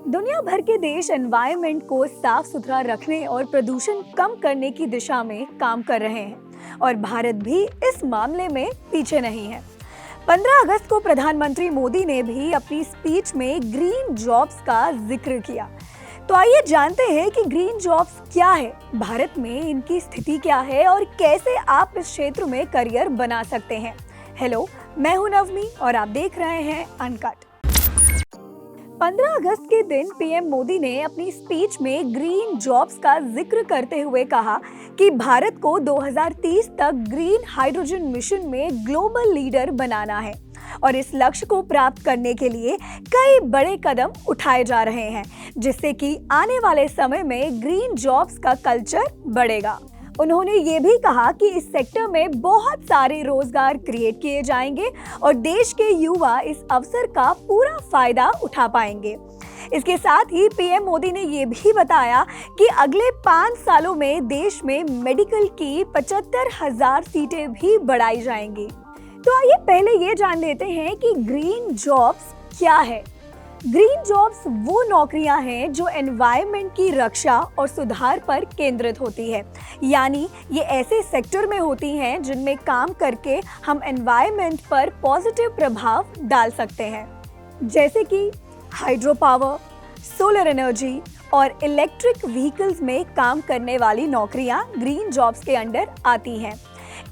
दुनिया भर के देश एनवायरनमेंट को साफ सुथरा रखने और प्रदूषण कम करने की दिशा में काम कर रहे हैं और भारत भी इस मामले में पीछे नहीं है। 15 अगस्त को प्रधानमंत्री मोदी ने भी अपनी स्पीच में ग्रीन जॉब्स का जिक्र किया। तो आइए जानते हैं कि ग्रीन जॉब्स क्या है, भारत में इनकी स्थिति क्या है और कैसे आप इस क्षेत्र में करियर बना सकते हैं। हेलो, मैं हूं नवमी और आप देख रहे हैं अनकट। 15 अगस्त के दिन पीएम मोदी ने अपनी स्पीच में ग्रीन जॉब्स का जिक्र करते हुए कहा कि भारत को 2030 तक ग्रीन हाइड्रोजन मिशन में ग्लोबल लीडर बनाना है और इस लक्ष्य को प्राप्त करने के लिए कई बड़े कदम उठाए जा रहे हैं, जिससे कि आने वाले समय में ग्रीन जॉब्स का कल्चर बढ़ेगा। उन्होंने ये भी कहा कि इस सेक्टर में बहुत सारे रोजगार क्रिएट किए जाएंगे और देश के युवा इस अवसर का पूरा फायदा उठा पाएंगे। इसके साथ ही पीएम मोदी ने ये भी बताया कि अगले 5 सालों में देश में मेडिकल की 75,000 सीटें भी बढ़ाई जाएंगी। तो आइए पहले ये जान लेते हैं कि ग्रीन जॉब्स क्या है। ग्रीन जॉब्स वो नौकरियां हैं जो एनवायरनमेंट की रक्षा और सुधार पर केंद्रित होती है, यानी ये ऐसे सेक्टर में होती हैं जिनमें काम करके हम एनवायरनमेंट पर पॉजिटिव प्रभाव डाल सकते हैं, जैसे कि हाइड्रो पावर, सोलर एनर्जी और इलेक्ट्रिक व्हीकल्स में काम करने वाली नौकरियां ग्रीन जॉब्स के अंडर आती हैं।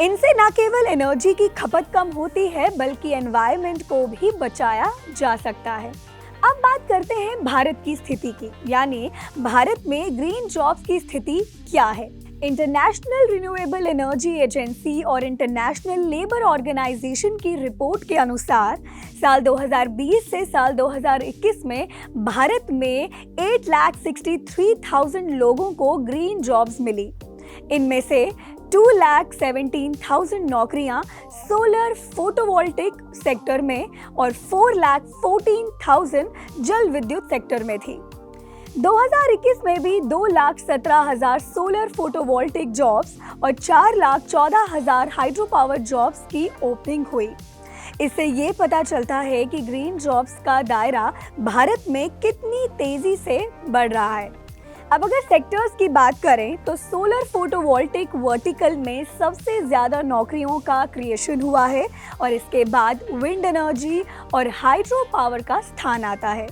इनसे न केवल एनर्जी की खपत कम होती है बल्कि एनवायरनमेंट को भी बचाया जा सकता है। अब बात करते हैं भारत की स्थिति की, यानी भारत में ग्रीन जॉब्स की स्थिति क्या है। इंटरनेशनल रिन्यूएबल एनर्जी एजेंसी और इंटरनेशनल लेबर ऑर्गेनाइजेशन की रिपोर्ट के अनुसार साल 2020 से साल 2021 में भारत में 8,63,000 लोगों को ग्रीन जॉब्स मिली। इनमें से 2,17,000 नौकरियां सोलर फोटोवोल्टिक सेक्टर में और 4,14,000 जल विद्युत सेक्टर में थी। 2021 में भी 2,17,000 सोलर फोटोवोल्टिक जॉब्स और 4,14,000 हाइड्रो पावर जॉब्स की ओपनिंग हुई। इससे ये पता चलता है कि ग्रीन जॉब्स का दायरा भारत में कितनी तेजी से बढ़ रहा है। अब अगर सेक्टर्स की बात करें तो सोलर फोटोवोल्टिक वर्टिकल में सबसे ज़्यादा नौकरियों का क्रिएशन हुआ है और इसके बाद विंड एनर्जी और हाइड्रो पावर का स्थान आता है।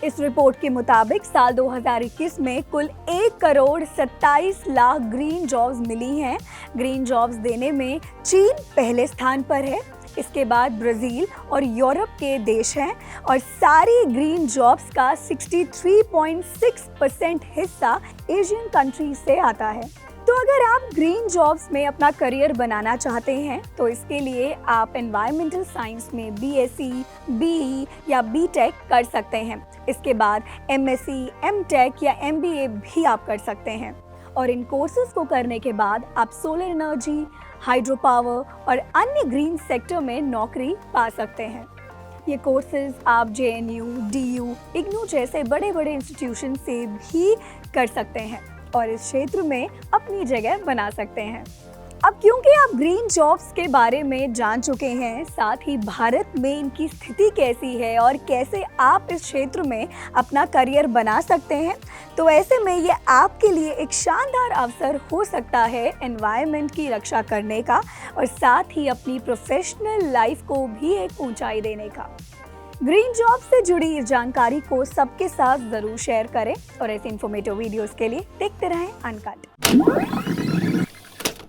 इस रिपोर्ट के मुताबिक साल 2021 में कुल 1,27,00,000 ग्रीन जॉब्स मिली हैं। ग्रीन जॉब्स देने में चीन पहले स्थान पर है, इसके बाद ब्राज़ील और यूरोप के देश हैं और सारी ग्रीन जॉब्स का 63.6% हिस्सा एशियन कंट्री से आता है। तो अगर आप ग्रीन जॉब्स में अपना करियर बनाना चाहते हैं तो इसके लिए आप एनवायरमेंटल साइंस में बीएससी, बीई या बीटेक कर सकते हैं। इसके बाद एमएससी, एमटेक या एमबीए भी आप कर सकते हैं और इन कोर्सेज को करने के बाद आप सोलर एनर्जी, हाइड्रो पावर और अन्य ग्रीन सेक्टर में नौकरी पा सकते हैं। ये कोर्सेज आप जेएनयू, डीयू, इग्नू जैसे बड़े बड़े इंस्टीट्यूशन से भी कर सकते हैं और इस क्षेत्र में अपनी जगह बना सकते हैं। अब क्योंकि आप ग्रीन जॉब्स के बारे में जान चुके हैं, साथ ही भारत में इनकी स्थिति कैसी है और कैसे आप इस क्षेत्र में अपना करियर बना सकते हैं, तो ऐसे में ये आपके लिए एक शानदार अवसर हो सकता है एनवायरनमेंट की रक्षा करने का और साथ ही अपनी प्रोफेशनल लाइफ को भी एक ऊंचाई देने का। ग्रीन जॉब से जुड़ी इस जानकारी को सबके साथ जरूर शेयर करें और ऐसे इन्फॉर्मेटिव वीडियोस के लिए देखते रहें अनकट।